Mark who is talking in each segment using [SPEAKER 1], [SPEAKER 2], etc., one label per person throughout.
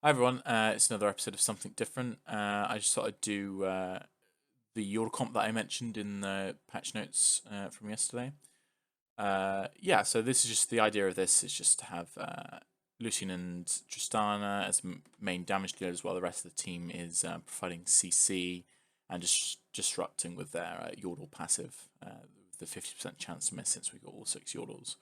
[SPEAKER 1] Hi everyone, it's another episode of Something Different. I just thought I'd do the Yordle comp that I mentioned in the patch notes from yesterday. Yeah, so this is just the idea of this is just to have Lucian and Tristana as main damage dealers, while the rest of the team is providing CC and just disrupting with their Yordle passive, the 50% chance to miss since we got all 6 Yordles.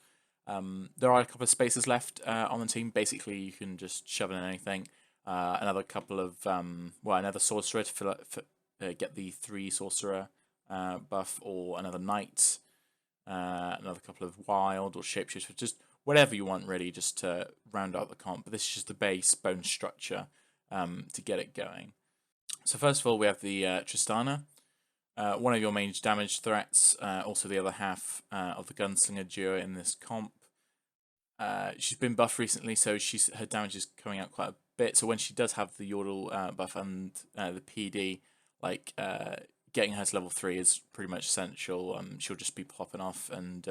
[SPEAKER 1] There are a couple of spaces left on the team. Basically, you can just shove in anything. Another couple of, another sorcerer to get the 3 sorcerer buff, or another knight, another couple of wild or shapeshifter, just whatever you want really, just to round out the comp. But this is just the base bone structure to get it going. So first of all, we have the Tristana. One of your main damage threats, also the other half of the Gunslinger duo in this comp. She's been buffed recently, so her damage is coming out quite a bit. So when she does have the Yordle buff and the PD, like getting her to level 3 is pretty much essential. She'll just be popping off and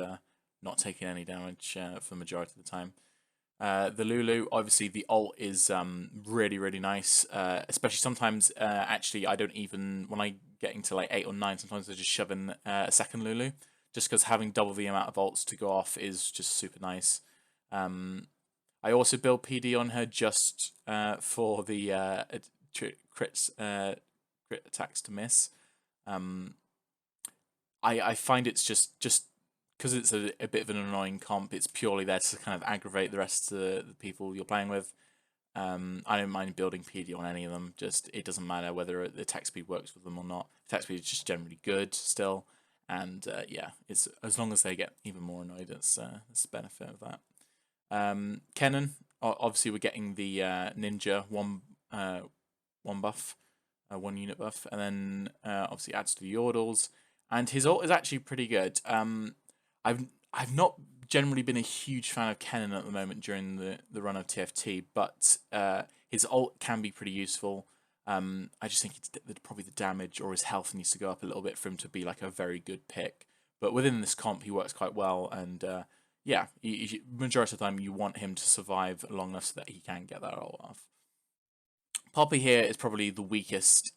[SPEAKER 1] not taking any damage for the majority of the time. The Lulu, obviously the ult is really nice, especially sometimes actually I don't even, when I get into like 8 or 9, sometimes I just shove in a second Lulu, just because having double the amount of ults to go off is just super nice. I also build PD on her just for the crit attacks to miss. I find it's just because it's a bit of an annoying comp. It's purely there to kind of aggravate the rest of the people you're playing with. I don't mind building PD on any of them. Just it doesn't matter whether the attack speed works with them or not. Attack speed is just generally good still, and yeah, it's as long as they get even more annoyed, it's the benefit of that. Kennen, obviously we're getting the ninja one buff, 1 unit buff, and then obviously adds to the Yordles, and his ult is actually pretty good. I've not generally been a huge fan of Kennen at the moment during the run of TFT, but his ult can be pretty useful. I just think it's probably the damage or his health needs to go up a little bit for him to be like a very good pick. But within this comp, he works quite well, and yeah, majority of the time you want him to survive long enough so that he can get that ult off. Poppy here is probably the weakest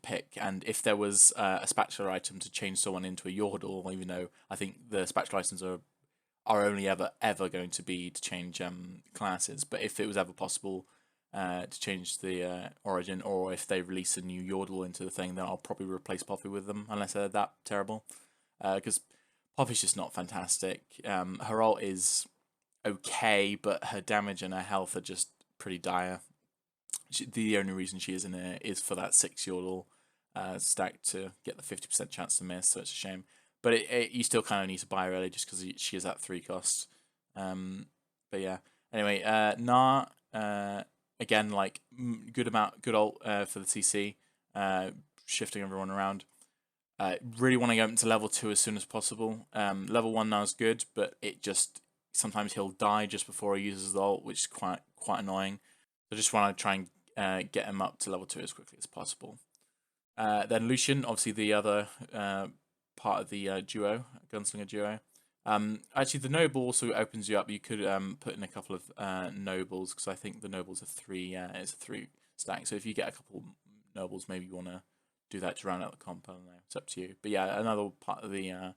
[SPEAKER 1] pick, and if there was a spatula item to change someone into a Yordle, even though I think the spatula items are only ever going to be to change classes, but if it was ever possible to change the origin, or if they release a new Yordle into the thing, then I'll probably replace Poppy with them, unless they're that terrible, because Poppy's just not fantastic. Her ult is okay, but her damage and her health are just pretty dire. The only reason she is in it is for that 6 Yordle stack to get the 50% chance to miss, so it's a shame. But you still kind of need to buy her early just because she is at 3 cost. But yeah, anyway, Na, again, like good ult for the CC, shifting everyone around. Really want to go into level 2 as soon as possible. Level 1 now is good, but it just sometimes he'll die just before he uses the ult, which is quite annoying. So just want to try and get him up to level 2 as quickly as possible. Then Lucian, obviously the other part of the duo, Gunslinger duo. Actually, the noble also opens you up. You could put in a couple of nobles, because I think the nobles are 3. It's a 3 stack. So if you get a couple nobles, maybe you want to do that to round out the comp. I don't know. It's up to you. But yeah, another part of the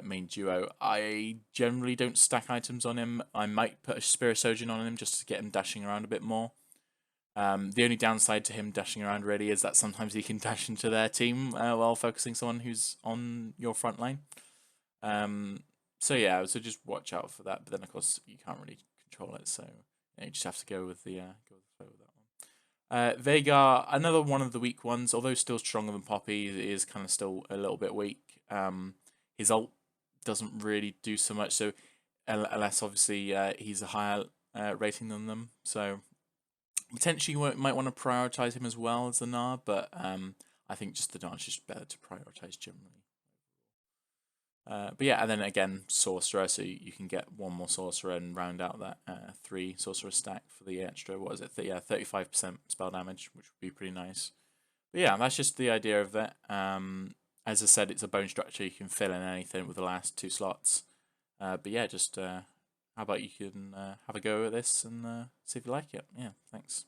[SPEAKER 1] main duo. I generally don't stack items on him. I might put a Spirit Surgeon on him just to get him dashing around a bit more. The only downside to him dashing around really is that sometimes he can dash into their team while focusing someone who's on your front line. So yeah, so just watch out for that. But then of course you can't really control it, so you just have to go with the flow with that one. Veigar, another one of the weak ones, although still stronger than Poppy, is kind of still a little bit weak. His ult doesn't really do so much, so unless obviously he's a higher rating than them, so potentially you might want to prioritize him as well as the Gnar, but I think just the Gnar is just better to prioritize generally. But yeah, and then again, Sorcerer, so you can get one more Sorcerer and round out that 3 Sorcerer stack for the extra, what is it, yeah, 35% spell damage, which would be pretty nice. But yeah, that's just the idea of that. As I said, it's a bone structure, you can fill in anything with the last 2 slots. But yeah, just how about you can have a go at this and see if you like it. Yeah, thanks.